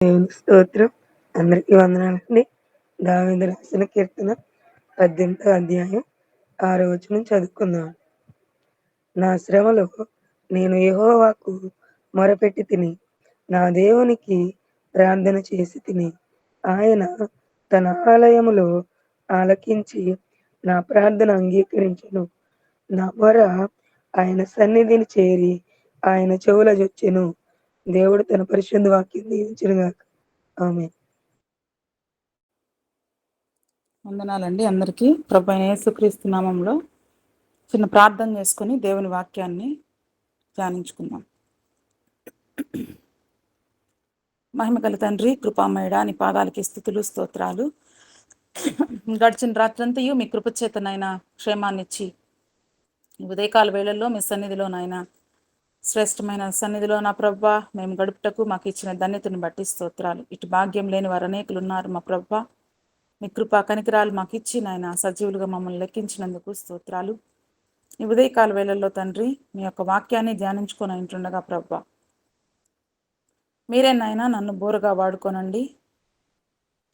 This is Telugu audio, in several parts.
దేవునికి స్తోత్రం. అందరికీ వందనాలండి. దావీదు రాసిన కీర్తన 18వ అధ్యాయం 6వ వచనం చదువుకుందాం. నా శ్రమలో నేను యెహోవాకు మొరపెట్టితిని. నా దేవునికి ప్రార్థన చేసితిని. ఆయన తన ఆలయములో ఆలకించి నా ప్రార్థన అంగీకరించెను. నా మొర ఆయన సన్నిధిని చేరి ఆయన చెవులజొచ్చెను. దేవుడు తన పరిశుద్ధ వాక్యం దీవించునుగాక. ఆమేన్. వందనాలండి అందరికీ. ప్రభువైన యేసుక్రీస్తు నామంలో చిన్న ప్రార్థన చేసుకుని దేవుని వాక్యాన్ని ధ్యానించుకుందాం. మహిమగల తండ్రి, కృపామయుడా, నీ పాదాలకి స్తుతులు స్తోత్రాలు. గడిచిన రాత్రంతయు మీ కృపచేతనైనా క్షేమాన్నిచ్చి ఉదయకాల వేళల్లో మీ సన్నిధిలోనైనా శ్రేష్టమైన సన్నిధిలో నా ప్రభా మేము గడుపుటకు మాకు ఇచ్చిన ధన్యతను బట్టి స్తోత్రాలు. ఇటు భాగ్యం లేని వారు అనేకులు ఉన్నారు మా ప్రభా. మీ కృపా కనికరాలు మాకు ఇచ్చి నాయన సజీవులుగా మమ్మల్ని లెక్కించినందుకు స్తోత్రాలు. ఈ ఉదయకాల వేళల్లో తండ్రి మీ యొక్క వాక్యాన్ని ధ్యానించుకొని ఉంటుండగా ప్రభా మీరే నాయన నన్ను బోరుగా వాడుకోనండి.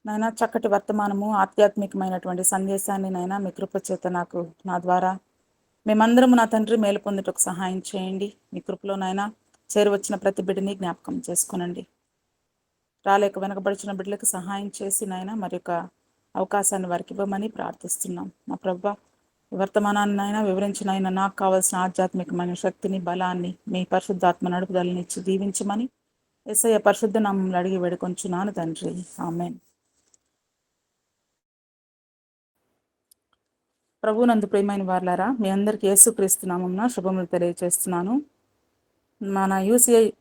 నాయన చక్కటి వర్తమానము ఆధ్యాత్మికమైనటువంటి సందేశాన్ని నాయన మీ కృప చేత నాకు నా ద్వారా మేమందరము నా తండ్రి మేలు పొందుటకు సహాయం చేయండి. మీ కృపలో నాయన చేరువచ్చిన ప్రతి బిడ్డని జ్ఞాపకం చేసుకునండి. రాలేక వెనకబడిచిన బిడ్డలకు సహాయం చేసి నాయన మరి యొక్క అవకాశాన్ని వారికి ఇవ్వమని ప్రార్థిస్తున్నాం. మా ప్రభా ఈ వర్తమానాన్ని అయినా వివరించిన అయినా నాకు కావాల్సిన ఆధ్యాత్మికమైన శక్తిని బలాన్ని మీ పరిశుద్ధాత్మ నడుపుదలని ఇచ్చి దీవించమని యేసయ్య పరిశుద్ధ నామములో అడిగి వేడుకొంచున్నాను తండ్రి. ఆమేన్. ప్రభువునందు ప్రియమైన వారలారా, మీ అందరికీ యేసుక్రీస్తు నామమున శుభములు తెలియజేస్తున్నాను. మన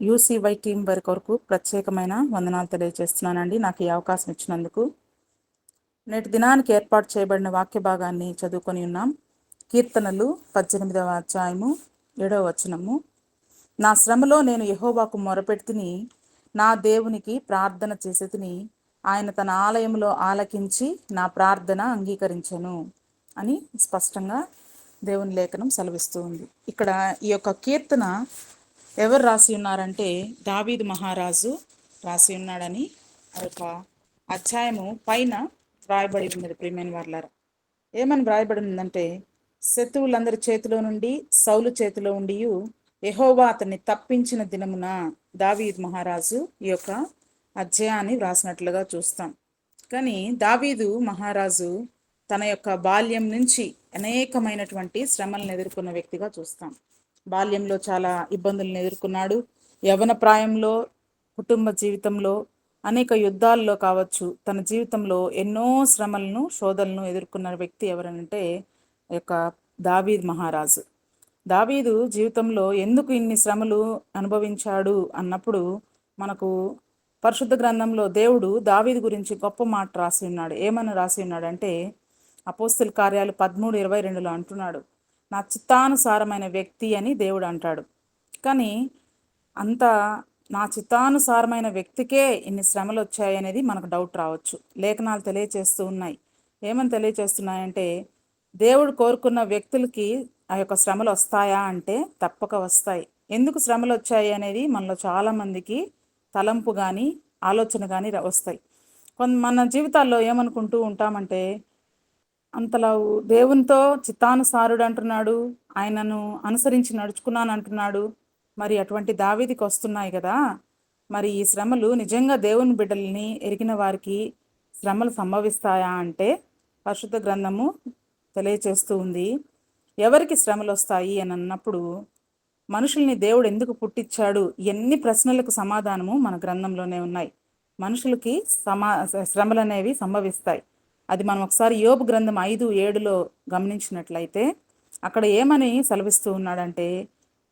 యూసీవై టీం వారి కొరకు ప్రత్యేకమైన వందనాలు తెలియజేస్తున్నానండి నాకు ఈ అవకాశం ఇచ్చినందుకు. నేటి దినానికి ఏర్పాటు చేయబడిన వాక్య భాగాన్ని చదువుకొని ఉన్నాం. కీర్తనలు 18వ అధ్యాయము 7వ వచనము. నా శ్రమలో నేను యెహోవాకు మొరపెడితిని, నా దేవునికి ప్రార్థన చేసేతిని, ఆయన తన ఆలయంలో ఆలకించి నా ప్రార్థన అంగీకరించెను అని స్పష్టంగా దేవుని లేఖనం సెలవిస్తూ ఉంది. ఇక్కడ ఈ యొక్క కీర్తన ఎవరు రాసి ఉన్నారంటే దావీదు మహారాజు రాసి ఉన్నాడని ఆ యొక్క అధ్యాయము పైన వ్రాయబడి ఉన్నది. ప్రియమైన వారలారా, ఏమని వ్రాయబడి ఉందంటే, శత్రువులందరి చేతిలో నుండి సౌలు చేతిలో ఉండి యెహోవా అతన్ని తప్పించిన దినమున దావీదు మహారాజు ఈ యొక్క అధ్యాయాన్ని వ్రాసినట్లుగా చూస్తాం. కానీ దావీదు మహారాజు తన యొక్క బాల్యం నుంచి అనేకమైనటువంటి శ్రమలను ఎదుర్కొన్న వ్యక్తిగా చూస్తాం. బాల్యంలో చాలా ఇబ్బందులను ఎదుర్కొన్నాడు. యవ్వన ప్రాయంలో, కుటుంబ జీవితంలో, అనేక యుద్ధాల్లో కావచ్చు, తన జీవితంలో ఎన్నో శ్రమలను శోధనలను ఎదుర్కొన్న వ్యక్తి ఎవరనంటే యొక్క దావీదు మహారాజు. దావీదు జీవితంలో ఎందుకు ఇన్ని శ్రమలు అనుభవించాడు అన్నప్పుడు మనకు పరిశుద్ధ గ్రంథంలో దేవుడు దావీదు గురించి గొప్ప మాట రాసి ఉన్నాడు. ఏమని రాసి ఉన్నాడంటే అపోస్తల కార్యాలు 13:22లో అంటున్నాడు, నా చిత్తానుసారమైన వ్యక్తి అని దేవుడు అంటాడు. కానీ అంత నా చిత్తానుసారమైన వ్యక్తికే ఇన్ని శ్రమలు వచ్చాయనేది మనకు డౌట్ రావచ్చు. లేఖనాలు తెలియచేస్తూ ఉన్నాయి. ఏమని తెలియచేస్తున్నాయంటే దేవుడు కోరుకున్న వ్యక్తులకి ఆ యొక్క శ్రమలు వస్తాయా అంటే తప్పక వస్తాయి. ఎందుకు శ్రమలు వచ్చాయి అనేది మనలో చాలామందికి తలంపు కానీ ఆలోచన కానీ వస్తాయి. మన జీవితాల్లో ఏమనుకుంటూ ఉంటామంటే, అంతలా దేవునితో చిత్తానుసారుడు అంటున్నాడు, ఆయనను అనుసరించి నడుచుకున్నాను అంటున్నాడు, మరి అటువంటి దావీదుకి వస్తున్నాయి కదా, మరి ఈ శ్రమలు నిజంగా దేవుని బిడ్డల్ని ఎరిగిన వారికి శ్రమలు సంభవిస్తాయా అంటే పరిశుద్ధ గ్రంథము తెలియచేస్తూ ఉంది. ఎవరికి శ్రమలు వస్తాయి అని అన్నప్పుడు మనుషుల్ని దేవుడు ఎందుకు పుట్టించాడు, ఎన్ని ప్రశ్నలకు సమాధానము మన గ్రంథంలోనే ఉన్నాయి. మనుషులకి శ్రమలు అనేవి సంభవిస్తాయి. అది మనం ఒకసారి యోబు గ్రంథం 5:7లో గమనించినట్లయితే అక్కడ ఏమని సెలవిస్తూ ఉన్నాడంటే,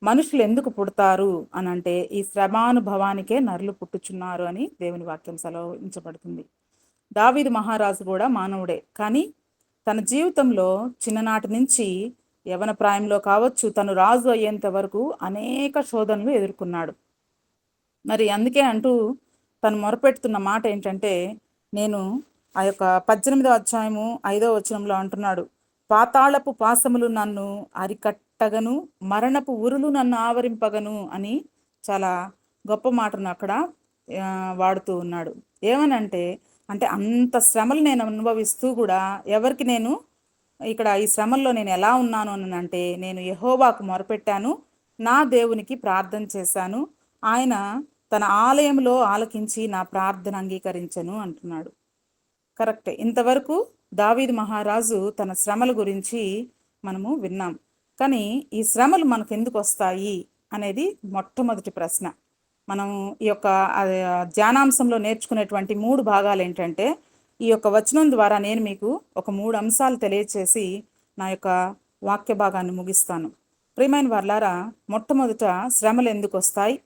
మనుషులు ఎందుకు పుడతారు అని అంటే ఈ శ్రమానుభవానికే నరులు పుట్టుచున్నారు అని దేవుని వాక్యం సెలవించబడుతుంది. దావీదు మహారాజు కూడా మానవుడే, కానీ తన జీవితంలో చిన్ననాటి నుంచి యవన ప్రాయంలో కావచ్చు, తను రాజు అయ్యేంత వరకు అనేక శోధనలు ఎదుర్కొన్నాడు. మరి అందుకే అంటూ తను మొరపెడుతున్న మాట ఏంటంటే, నేను ఆ యొక్క 18వ అధ్యాయము 5వ వచనంలో అంటున్నాడు, పాతాళపు పాశములు నన్ను అరికట్టగను, మరణపు ఉరులు నన్ను ఆవరింపగను అని చాలా గొప్ప మాటను అక్కడ వాడుతూ ఉన్నాడు. ఏమనంటే, అంటే అంత శ్రమలు నేను అనుభవిస్తూ కూడా ఎవరికి నేను ఇక్కడ ఈ శ్రమల్లో నేను ఎలా ఉన్నాను అని అంటే, నేను యెహోవాకు మొరపెట్టాను, నా దేవునికి ప్రార్థన చేశాను, ఆయన తన ఆలయంలో ఆలకించి నా ప్రార్థన అంగీకరించను అంటున్నాడు. కరెక్టే. ఇంతవరకు దావీదు మహారాజు తన శ్రమల గురించి మనము విన్నాం. కానీ ఈ శ్రమలు మనకు ఎందుకు వస్తాయి అనేది మొట్టమొదటి ప్రశ్న. మనం ఈ యొక్క ధ్యానాంశంలో నేర్చుకునేటువంటి 3 భాగాలు ఏంటంటే, ఈ యొక్క వచనం ద్వారా నేను మీకు ఒక 3 అంశాలు తెలియచేసి నా యొక్క వాక్య భాగాన్ని ముగిస్తాను. ప్రియమైన వారలారా, మొట్టమొదట శ్రమలు ఎందుకు వస్తాయి,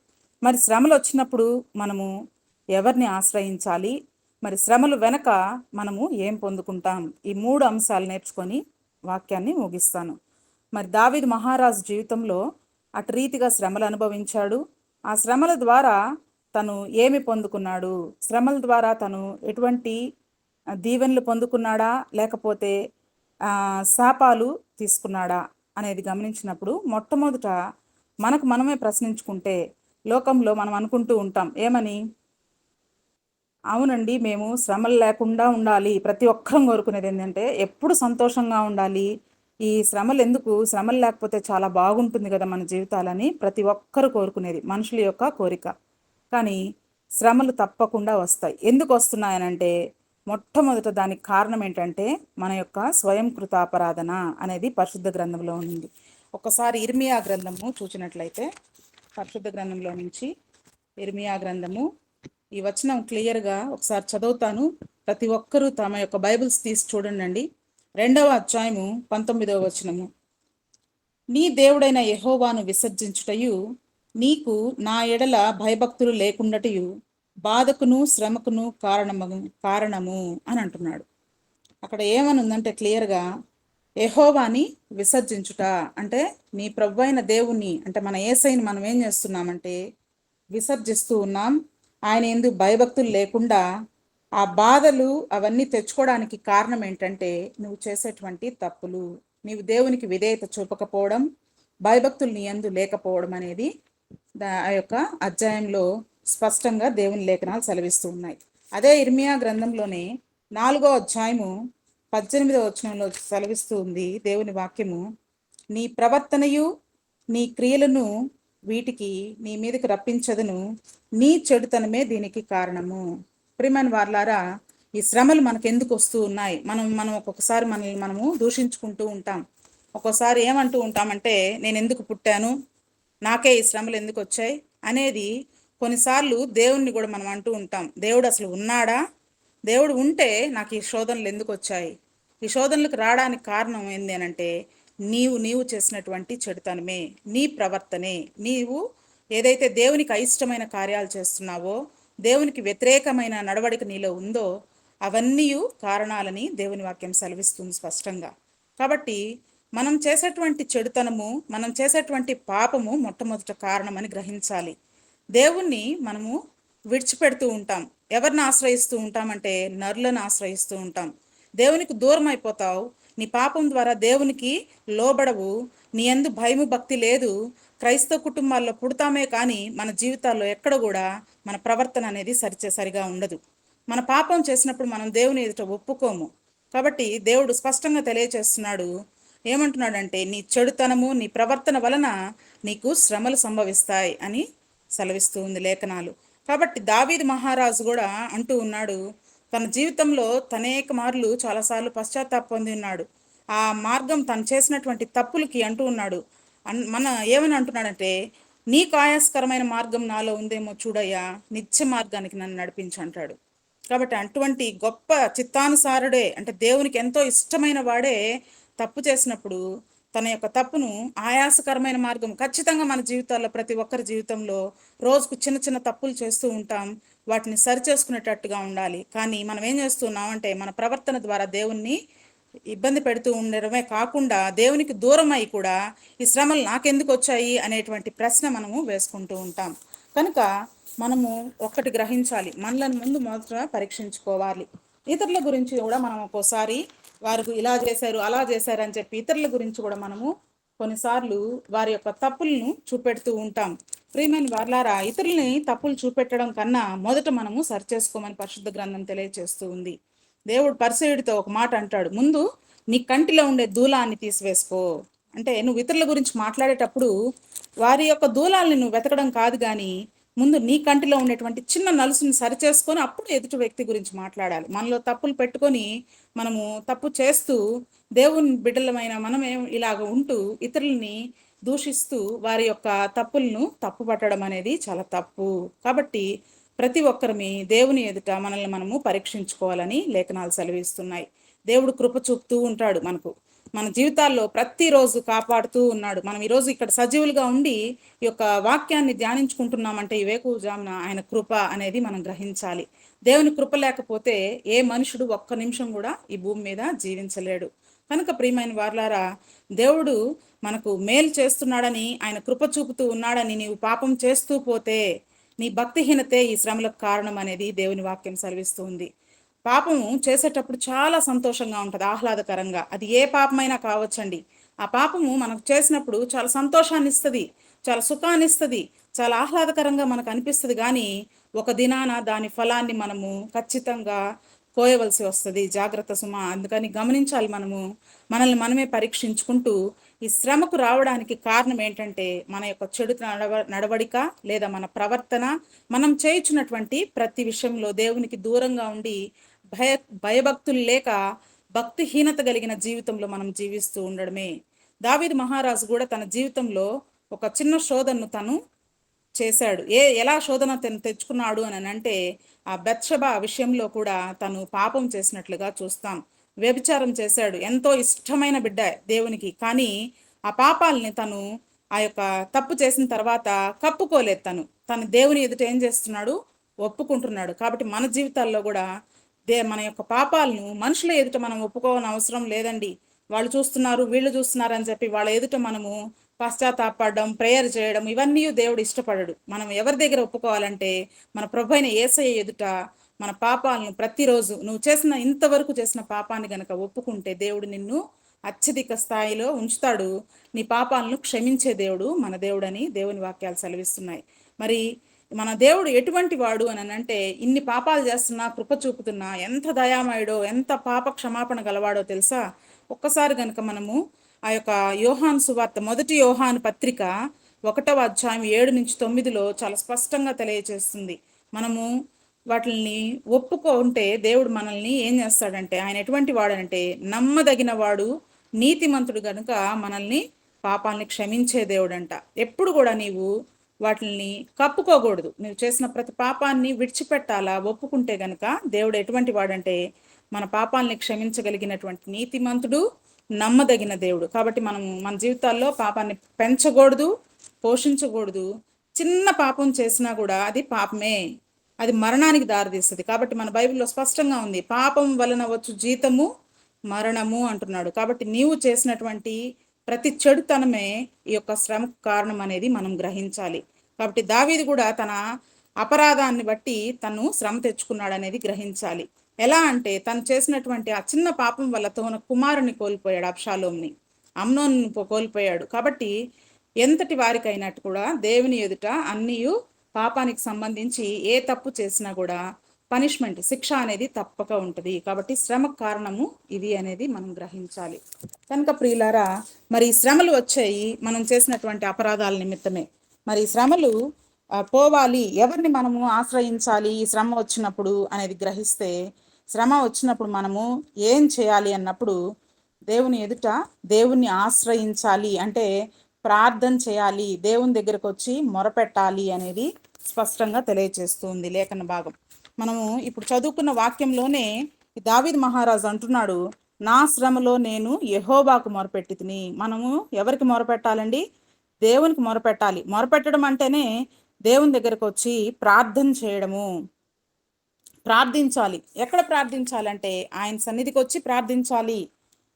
మరి శ్రమలు వచ్చినప్పుడు మనము ఎవరిని ఆశ్రయించాలి, మరి శ్రమలు వెనక మనము ఏం పొందుకుంటాం, ఈ 3 అంశాలు నేర్చుకొని వాక్యాన్ని ముగిస్తాను. మరి దావీదు మహారాజు జీవితంలో అటు రీతిగా శ్రమలు అనుభవించాడు. ఆ శ్రమల ద్వారా తను ఏమి పొందుకున్నాడు, శ్రమల ద్వారా తను ఎటువంటి దీవెనలు పొందుకున్నాడా లేకపోతే శాపాలు తీసుకున్నాడా అనేది గమనించినప్పుడు, మొట్టమొదట మనకు మనమే ప్రశ్నించుకుంటే, లోకంలో మనం అనుకుంటూ ఉంటాం ఏమని, అవునండి మేము శ్రమలు లేకుండా ఉండాలి, ప్రతి ఒక్కరం కోరుకునేది ఏంటంటే ఎప్పుడు సంతోషంగా ఉండాలి, ఈ శ్రమలు ఎందుకు, శ్రమలు లేకపోతే చాలా బాగుంటుంది కదా మన జీవితాలని ప్రతి ఒక్కరు కోరుకునేది మనుషుల యొక్క కోరిక. కానీ శ్రమలు తప్పకుండా వస్తాయి. ఎందుకు వస్తున్నాయనంటే, మొట్టమొదట దానికి కారణం ఏంటంటే మన యొక్క స్వయం కృతాపరాధన అనేది పరిశుద్ధ గ్రంథంలో ఉంది. ఒకసారి ఇర్మియా గ్రంథము చూసినట్లయితే, పరిశుద్ధ గ్రంథంలో నుంచి ఇర్మియా గ్రంథము, ఈ వచనం క్లియర్గా ఒకసారి చదువుతాను. ప్రతి ఒక్కరూ తమ యొక్క బైబిల్స్ తీసి చూడండి. 2వ అధ్యాయము 19వ వచనము. నీ దేవుడైన యెహోవాను విసర్జించుటయు, నీకు నా ఎడల భయభక్తులు లేకుండాటయు బాధకును శ్రమకును కారణము అని అంటున్నాడు. అక్కడ ఏమని ఉందంటే క్లియర్గా, యెహోవాని విసర్జించుట అంటే నీ ప్రభువైన దేవుణ్ణి, అంటే మన యేసయ్యని మనం ఏం చేస్తున్నామంటే విసర్జిస్తూ ఉన్నాం. ఆయన యందు భయభక్తులు లేకుండా ఆ బాధలు అవన్నీ తెచ్చుకోవడానికి కారణం ఏంటంటే నువ్వు చేసేటువంటి తప్పులు, నీవు దేవునికి విధేయత చూపకపోవడం, భయభక్తులు నీ యందు లేకపోవడం అనేది ఆ యొక్క అధ్యాయంలో స్పష్టంగా దేవుని లేఖనాలు సెలవిస్తూ ఉన్నాయి. అదే ఇర్మియా గ్రంథంలోనే 4వ అధ్యాయము 18వ వచనంలో సెలవిస్తూ ఉంది దేవుని వాక్యము, నీ ప్రవర్తనయు నీ క్రియలను వీటికి నీ మీదకి రప్పించదును, నీ చెడుతనమే దీనికి కారణము. ప్రియమైన వారలారా, ఈ శ్రమలు మనకు ఎందుకు వస్తూ ఉన్నాయి, మనం ఒక్కొక్కసారి మనల్ని మనము దూషించుకుంటూ ఉంటాం. ఒక్కోసారి ఏమంటూ ఉంటామంటే, నేను ఎందుకు పుట్టాను, నాకే ఈ శ్రమలు ఎందుకు వచ్చాయి అనేది కొన్నిసార్లు దేవుణ్ణి కూడా మనం అంటూ ఉంటాం. దేవుడు అసలు ఉన్నాడా, దేవుడు ఉంటే నాకు ఈ శోధనలు ఎందుకు వచ్చాయి, ఈ శోధనలకు రావడానికి కారణం ఏంది అంటే నీవు చేసినటువంటి చెడుతనమే, నీ ప్రవర్తనే, నీవు ఏదైతే దేవునికి అయిష్టమైన కార్యాలు చేస్తున్నావో, దేవునికి వ్యతిరేకమైన నడవడిక నీలో ఉందో అవన్నీ కారణాలని దేవుని వాక్యం సెలవిస్తుంది స్పష్టంగా. కాబట్టి మనం చేసేటువంటి చెడుతనము, మనం చేసేటువంటి పాపము మొట్టమొదటి కారణమని గ్రహించాలి. దేవుణ్ణి మనము విడిచిపెడుతూ ఉంటాం. ఎవరిని ఆశ్రయిస్తూ ఉంటామంటే నరులను ఆశ్రయిస్తూ ఉంటాం. దేవునికి దూరం అయిపోతావు, నీ పాపం ద్వారా దేవునికి లోబడవు, నీ యందు భయము భక్తి లేదు. క్రైస్తవ కుటుంబాల్లో పుడతామే కానీ మన జీవితాల్లో ఎక్కడ కూడా మన ప్రవర్తన అనేది సరిగా ఉండదు. మన పాపం చేసినప్పుడు మనం దేవుని ఎదుట ఒప్పుకోము. కాబట్టి దేవుడు స్పష్టంగా తెలియచేస్తున్నాడు. ఏమంటున్నాడంటే, నీ చెడుతనము నీ ప్రవర్తన వలన నీకు శ్రమలు సంభవిస్తాయి అని సెలవిస్తూ ఉంది లేఖనాలు. కాబట్టి దావీదు మహారాజు కూడా అంటూ ఉన్నాడు, తన జీవితంలో తనేక మార్లు చాలాసార్లు పశ్చాత్తాపం పొంది ఉన్నాడు. ఆ మార్గం తను చేసినటువంటి తప్పులకి అంటూ ఉన్నాడు. మన ఏమని అంటున్నాడంటే, నీకు ఆయాస్కరమైన మార్గం నాలో ఉందేమో చూడయ్యా, నిత్య మార్గానికి నన్ను నడిపించు అంటాడు. కాబట్టి అటువంటి గొప్ప చిత్తానుసారుడే, అంటే దేవునికి ఎంతో ఇష్టమైన వాడే తప్పు చేసినప్పుడు తన యొక్క తప్పును ఆయాసకరమైన మార్గం, ఖచ్చితంగా మన జీవితాల్లో ప్రతి ఒక్కరి జీవితంలో రోజుకు చిన్న చిన్న తప్పులు చేస్తూ ఉంటాం, వాటిని సరిచేసుకునేటట్టుగా ఉండాలి. కానీ మనం ఏం చేస్తున్నామంటే మన ప్రవర్తన ద్వారా దేవుణ్ణి ఇబ్బంది పెడుతూ ఉండడమే కాకుండా దేవునికి దూరం అయి కూడా ఈ శ్రమలు నాకెందుకు వచ్చాయి అనేటువంటి ప్రశ్న మనము వేసుకుంటూ ఉంటాం. కనుక మనము ఒక్కటి గ్రహించాలి, మనలను ముందు మొదట పరీక్షించుకోవాలి. ఇతరుల గురించి కూడా మనం ఒక్కోసారి వారికి ఇలా చేశారు అలా చేశారు అని చెప్పి ఇతరుల గురించి కూడా మనము కొన్నిసార్లు వారి యొక్క తప్పులను చూపెడుతూ ఉంటాం. ప్రియమైన వార్లారా, ఇతరులని తప్పులు చూపెట్టడం కన్నా మొదట మనము సరిచేసుకోమని పరిశుద్ధ గ్రంథం తెలియజేస్తూ ఉంది. దేవుడు పరిసయ్యుడితో ఒక మాట అంటాడు, ముందు నీ కంటిలో ఉండే దూలాన్ని తీసివేసుకో. అంటే నువ్వు ఇతరుల గురించి మాట్లాడేటప్పుడు వారి యొక్క దూలాల్ని నువ్వు వెతకడం కాదు, కానీ ముందు నీ కంటిలో ఉండేటువంటి చిన్న నలుసుని సరిచేసుకొని అప్పుడు ఎదుటి వ్యక్తి గురించి మాట్లాడాలి. మనలో తప్పులు పెట్టుకొని మనము తప్పు చేస్తూ దేవుని బిడ్డలమైన మనమే ఇలాగ ఉంటూ ఇతరులని దూషిస్తూ వారి యొక్క తప్పులను తప్పుపట్టడం అనేది చాలా తప్పు. కాబట్టి ప్రతి ఒక్కరిని దేవుని ఎదుట మనల్ని మనము పరీక్షించుకోవాలని లేఖనాలు సెలవిస్తున్నాయి. దేవుడు కృప చూపుతూ ఉంటాడు మనకు, మన జీవితాల్లో ప్రతిరోజు కాపాడుతూ ఉన్నాడు. మనం ఈరోజు ఇక్కడ సజీవులుగా ఉండి ఈ యొక్క వాక్యాన్ని ధ్యానించుకుంటున్నామంటే ఈ వేకువజామున ఆయన కృప అనేది మనం గ్రహించాలి. దేవుని కృప లేకపోతే ఏ మనుషుడు ఒక్క నిమిషం కూడా ఈ భూమి మీద జీవించలేడు. కనుక ప్రియమైన వార్లారా, దేవుడు మనకు మేలు చేస్తున్నాడని, ఆయన కృప చూపుతూ ఉన్నాడని నీవు పాపం చేస్తూ పోతే నీ భక్తిహీనతే ఈ శ్రమలకు కారణం అనేది దేవుని వాక్యం సెలవిస్తూ ఉంది. పాపము చేసేటప్పుడు చాలా సంతోషంగా ఉంటుంది, ఆహ్లాదకరంగా. అది ఏ పాపమైనా కావచ్చండి. ఆ పాపము మనకు చేసినప్పుడు చాలా సంతోషాన్ని ఇస్తుంది, చాలా సుఖాన్ని ఇస్తుంది, చాలా ఆహ్లాదకరంగా మనకు అనిపిస్తుంది. కానీ ఒక దినాన దాని ఫలాన్ని మనము ఖచ్చితంగా కోయవలసి వస్తుంది. జాగ్రత్త సుమా. అందుకని గమనించాలి, మనల్ని మనమే పరీక్షించుకుంటూ ఈ శ్రమకు రావడానికి కారణం ఏంటంటే మన యొక్క చెడు నడవడిక లేదా మన ప్రవర్తన, మనం చేయించినటువంటి ప్రతి విషయంలో దేవునికి దూరంగా ఉండి భయభక్తులు లేక భక్తిహీనత కలిగిన జీవితంలో మనం జీవిస్తూ ఉండడమే. దావీదు మహారాజు కూడా తన జీవితంలో ఒక చిన్న శోధనను తను చేశాడు. ఎలా శోధన తెచ్చుకున్నాడు అని అంటే ఆ బెత్షెబా విషయంలో కూడా తను పాపం చేసినట్లుగా చూస్తాం. వ్యభిచారం చేశాడు, ఎంతో ఇష్టమైన బిడ్డ దేవునికి. కానీ ఆ పాపాలని తను ఆ యొక్క తప్పు చేసిన తర్వాత కప్పుకోలేదు. తను దేవుని ఎదుట ఏం చేస్తున్నాడు? ఒప్పుకుంటున్నాడు. కాబట్టి మన జీవితాల్లో కూడా మన యొక్క పాపాలను మనుషుల ఎదుట మనం ఒప్పుకోవాలని అవసరం లేదండి. వాళ్ళు చూస్తున్నారు, వీళ్ళు చూస్తున్నారు అని చెప్పి వాళ్ళ ఎదుట మనము పశ్చాత్తాపడడం, ప్రేయర్ చేయడం, ఇవన్నీ దేవుడు ఇష్టపడడు. మనం ఎవరి దగ్గర ఒప్పుకోవాలంటే మన ప్రభు అయిన యేసయ్య ఎదుట మన పాపాలను ప్రతిరోజు నువ్వు చేసిన ఇంతవరకు చేసిన పాపాన్ని గనక ఒప్పుకుంటే దేవుడు నిన్ను అత్యధిక స్థాయిలో ఉంచుతాడు. నీ పాపాలను క్షమించే దేవుడు మన దేవుడని దేవుని వాక్యాలు సెలవిస్తున్నాయి. మరి మన దేవుడు ఎటువంటి వాడు అని అంటే ఇన్ని పాపాలు చేస్తున్నా, కృప చూపుతున్నా, ఎంత దయామయుడో, ఎంత పాప క్షమాపణ గలవాడో తెలుసా? ఒక్కసారి గనక మనము ఆ యొక్క యోహాను సువార్త, మొదటి యోహాను పత్రిక 1వ అధ్యాయం 7-9లో చాలా స్పష్టంగా తెలియజేస్తుంది. మనము వాటిని ఒప్పుకుంటే దేవుడు మనల్ని ఏం చేస్తాడంటే, ఆయన ఎటువంటి వాడంటే నమ్మదగిన వాడు, నీతిమంతుడు గనుక మనల్ని పాపాలని క్షమించే దేవుడంట. ఎప్పుడు కూడా నీవు వాటిని కప్పుకోకూడదు. నువ్వు చేసిన ప్రతి పాపాన్ని విడిచిపెట్టాలా. ఒప్పుకుంటే గనక దేవుడు ఎటువంటి వాడంటే మన పాపాలని క్షమించగలిగినటువంటి నీతిమంతుడు, నమ్మదగిన దేవుడు. కాబట్టి మన జీవితాల్లో పాపాన్ని పెంచకూడదు, పోషించకూడదు. చిన్న పాపం చేసినా కూడా అది పాపమే, అది మరణానికి దారితీస్తుంది. కాబట్టి మన బైబిల్లో స్పష్టంగా ఉంది, పాపం వలన వచ్చు జీతము మరణము అంటున్నాడు. కాబట్టి నీవు చేసినటువంటి ప్రతి చెడుతనమే ఈ యొక్క శ్రమకు కారణం అనేది మనం గ్రహించాలి. కాబట్టి దావీదు కూడా తన అపరాధాన్ని బట్టి తను శ్రమ తెచ్చుకున్నాడు అనేది గ్రహించాలి. ఎలా అంటే తను చేసినటువంటి ఆ చిన్న పాపం వల్ల తన కుమారుని కోల్పోయాడు, అబ్షాలోంని, అమ్నోను కోల్పోయాడు. కాబట్టి ఎంతటి వారికైనట్టు కూడా దేవుని ఎదుట అన్నీయు పాపానికి సంబంధించి ఏ తప్పు చేసినా కూడా పనిష్మెంట్, శిక్ష అనేది తప్పక ఉంటుంది. కాబట్టి శ్రమకు కారణము ఇది అనేది మనం గ్రహించాలి. కనుక ప్రియులారా, మరి శ్రమలు వచ్చాయి మనం చేసినటువంటి అపరాధాల నిమిత్తమే. మరి శ్రమలు పోవాలి, ఎవరిని మనము ఆశ్రయించాలి ఈ శ్రమ వచ్చినప్పుడు అనేది గ్రహిస్తే, శ్రమ వచ్చినప్పుడు మనము ఏం చేయాలి అన్నప్పుడు దేవుని ఎదుట దేవుణ్ణి ఆశ్రయించాలి, అంటే ప్రార్థన చేయాలి, దేవుని దగ్గరకు వచ్చి మొరపెట్టాలి అనేది స్పష్టంగా తెలియజేస్తుంది లేఖన భాగం. మనము ఇప్పుడు చదువుకున్న వాక్యంలోనే దావీదు మహారాజు అంటున్నాడు, నా శ్రమలో నేను యెహోవాకు మొరపెట్టి తిని. మనము ఎవరికి మొరపెట్టాలండి? దేవునికి మొరపెట్టాలి. మొరపెట్టడం అంటేనే దేవుని దగ్గరకు వచ్చి ప్రార్థన చేయడము, ప్రార్థించాలి. ఎక్కడ ప్రార్థించాలంటే ఆయన సన్నిధికి వచ్చి ప్రార్థించాలి.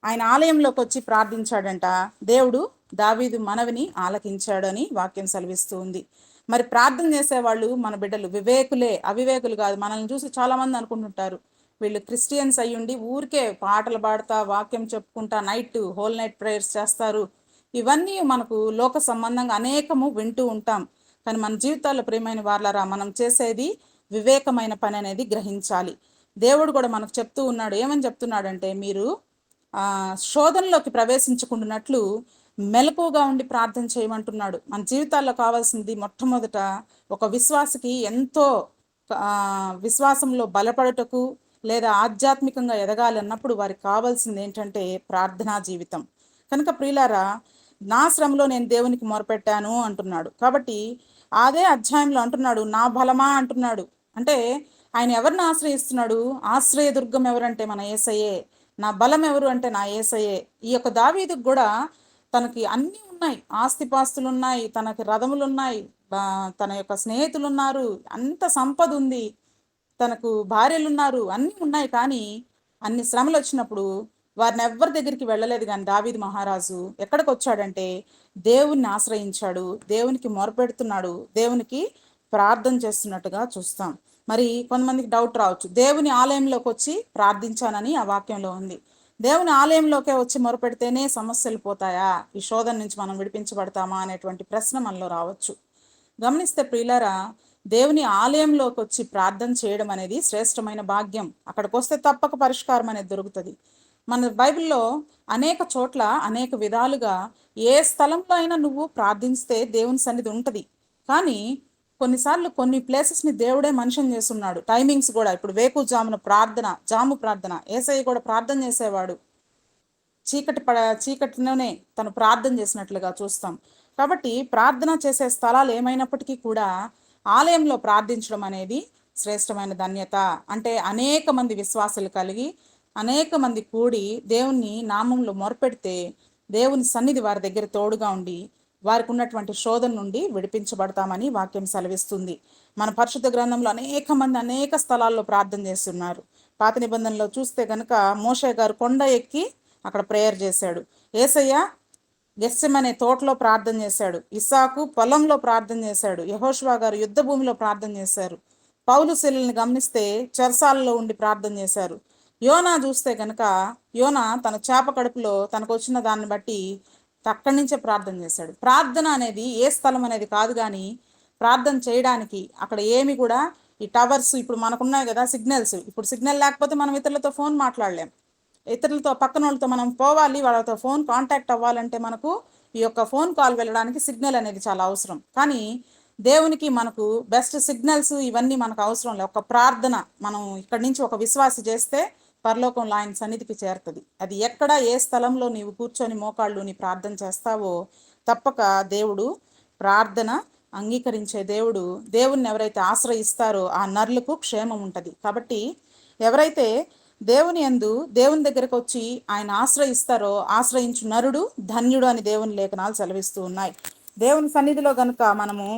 ఆయన ఆలయంలోకి వచ్చి ప్రార్థించాడంట. దేవుడు దావీదు మనవిని ఆలకించాడని వాక్యం సెలవిస్తూ ఉంది. మరి ప్రార్థన చేసేవాళ్ళు మన బిడ్డలు వివేకులే, అవివేకులు కాదు. మనల్ని చూసి చాలా మంది అనుకుంటుంటారు, వీళ్ళు క్రిస్టియన్స్ అయ్యుండి ఊరికే పాటలు పాడుతా, వాక్యం చెప్పుకుంటా, హోల్ నైట్ ప్రేయర్స్ చేస్తారు. ఇవన్నీ మనకు లోక సంబంధంగా అనేకము వింటూ ఉంటాం. కానీ మన జీవితాల్లో ప్రియమైన వాళ్ళరా మనం చేసేది వివేకమైన పని అనేది గ్రహించాలి. దేవుడు కూడా మనకు చెప్తూ ఉన్నాడు. ఏమని చెప్తున్నాడంటే, మీరు శోధనలోకి ప్రవేశించకుండానట్లు మెలకువగా ఉండి ప్రార్థన చేయమంటున్నాడు. మన జీవితాల్లో కావాల్సింది మొట్టమొదట ఒక విశ్వాసికి ఎంతో విశ్వాసంలో బలపడుటకు లేదా ఆధ్యాత్మికంగా ఎదగాలన్నప్పుడు వారికి కావాల్సింది ఏంటంటే ప్రార్థనా జీవితం. కనుక ప్రియులారా, నా శ్రమలో నేను దేవునికి మొరపెట్టాను అంటున్నాడు. కాబట్టి అదే అధ్యాయంలో అంటున్నాడు, నా బలమా అంటున్నాడు. అంటే ఆయన ఎవరిని ఆశ్రయిస్తున్నాడు? ఆశ్రయదుర్గం ఎవరంటే మన యేసయ్యే. నా బలం ఎవరు అంటే నా యేసయ్యే. ఈ యొక్క దావీదుకు కూడా తనకి అన్నీ ఉన్నాయి, ఆస్తిపాస్తులు ఉన్నాయి, తనకి రథములు ఉన్నాయి, తన యొక్క స్నేహితులు ఉన్నారు, అంత సంపద ఉంది, తనకు భార్యలు ఉన్నారు, అన్నీ ఉన్నాయి. కానీ అన్ని శ్రమలు వచ్చినప్పుడు వారిని ఎవ్వరి దగ్గరికి వెళ్ళలేదు. కానీ దావీదు మహారాజు ఎక్కడికి వచ్చాడంటే దేవుణ్ణి ఆశ్రయించాడు, దేవునికి మొరపెడుతున్నాడు, దేవునికి ప్రార్థన చేస్తున్నట్టుగా చూస్తాం. మరి కొంతమందికి డౌట్ రావచ్చు, దేవుని ఆలయంలోకి వచ్చి ప్రార్థించానని ఆ వాక్యంలో ఉంది. దేవుని ఆలయంలోకే వచ్చి మొరపెడితేనే సమస్యలు పోతాయా, ఈ శోధన నుంచి మనం విడిపించబడతామా అనేటువంటి ప్రశ్న మనలో రావచ్చు. గమనిస్తే ప్రియులారా, దేవుని ఆలయంలోకి వచ్చి ప్రార్థన చేయడం అనేది శ్రేష్టమైన భాగ్యం. అక్కడికి వస్తే తప్పక పరిష్కారం అనేది దొరుకుతుంది. మన బైబిల్లో అనేక చోట్ల అనేక విధాలుగా ఏ స్థలంలో అయినా నువ్వు ప్రార్థిస్తే దేవుని సన్నిధి ఉంటుంది. కానీ కొన్నిసార్లు కొన్ని ప్లేసెస్ని దేవుడే మనుషం చేస్తున్నాడు. టైమింగ్స్ కూడా, ఇప్పుడు వేకుజామున ప్రార్థన, జాము ప్రార్థన, యేసయ్య కూడా ప్రార్థన చేసేవాడు. చీకటిలోనే తను ప్రార్థన చేసినట్లుగా చూస్తాం. కాబట్టి ప్రార్థన చేసే స్థలాలు ఏమైనప్పటికీ కూడా ఆలయంలో ప్రార్థించడం అనేది శ్రేష్టమైన ధన్యత. అంటే అనేక మంది విశ్వాసులు కలిగి అనేక మంది కూడి దేవుని నామంలో మొరపెడితే దేవుని సన్నిధి వారి దగ్గర తోడుగా ఉండి వారికి ఉన్నటువంటి శోధన నుండి విడిపించబడతామని వాక్యం సెలవిస్తుంది. మన పరిశుద్ధ గ్రంథంలో అనేక మంది అనేక స్థలాల్లో ప్రార్థన చేస్తున్నారు. పాత నిబంధనలో చూస్తే కనుక మోషే గారు కొండ ఎక్కి అక్కడ ప్రేయర్ చేశాడు. యేసయ్య గెత్సెమనే తోటలో ప్రార్థన చేశాడు. ఇస్సాకు పొలంలో ప్రార్థన చేశాడు. యెహోషువ గారు యుద్ధ భూమిలో ప్రార్థన చేశారు. పౌలు శీలని గమనిస్తే చెరసాలలో ఉండి ప్రార్థన చేశారు. యోనా చూస్తే కనుక యోనా తన చేప కడుపులో తనకు వచ్చిన దాన్ని బట్టి అక్కడి నుంచే ప్రార్థన చేశాడు. ప్రార్థన అనేది ఏ స్థలం అనేది కాదు, కానీ ప్రార్థన చేయడానికి అక్కడ ఏమి కూడా ఈ టవర్స్ ఇప్పుడు మనకున్నాయి కదా, సిగ్నల్స్. ఇప్పుడు సిగ్నల్ లేకపోతే మనం ఇతరులతో ఫోన్ మాట్లాడలేం. ఇతరులతో పక్కన వాళ్ళతో మనం పోవాలి, వాళ్ళతో ఫోన్ కాంటాక్ట్ అవ్వాలంటే మనకు ఈ యొక్క ఫోన్ కాల్ వెళ్ళడానికి సిగ్నల్ అనేది చాలా అవసరం. కానీ దేవునికి మనకు బెస్ట్ సిగ్నల్స్ ఇవన్నీ మనకు అవసరం లేదు. ఒక ప్రార్థన మనం ఇక్కడి నుంచి ఒక విశ్వాస చేస్తే పరలోకంలో ఆయన సన్నిధికి చేరుతుంది. అది ఎక్కడ ఏ స్థలంలో నీవు కూర్చొని మోకాళ్ళు నీ ప్రార్థన చేస్తావో తప్పక దేవుడు ప్రార్థన అంగీకరించే దేవుడు. దేవుణ్ణి ఎవరైతే ఆశ్రయిస్తారో ఆ నరులకు క్షేమం ఉంటుంది. కాబట్టి ఎవరైతే దేవుని యందు దేవుని దగ్గరకు వచ్చి ఆయన ఆశ్రయిస్తారో ఆశ్రయించు నరుడు ధన్యుడు అని దేవుని లేఖనాలు సెలవిస్తూ ఉన్నాయి. దేవుని సన్నిధిలో గనుక మనము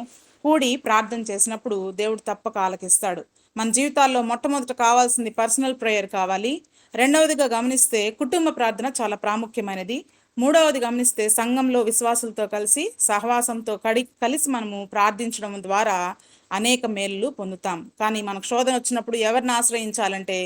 కూడి ప్రార్థన చేసినప్పుడు దేవుడు తప్పక ఆలకిస్తాడు. మన జీవితాల్లో మొట్టమొదట కావాల్సింది పర్సనల్ ప్రేయర్ కావాలి. రెండవదిగా గమనిస్తే కుటుంబ ప్రార్థన చాలా ప్రాముఖ్యమైనది. మూడవది గమనిస్తే సంఘంలో విశ్వాసులతో కలిసి సహవాసంతో కలిసి మనము ప్రార్థించడం ద్వారా అనేక మేలు పొందుతాం. కానీ మనకు శోధన వచ్చినప్పుడు ఎవరిని ఆశ్రయించాలంటే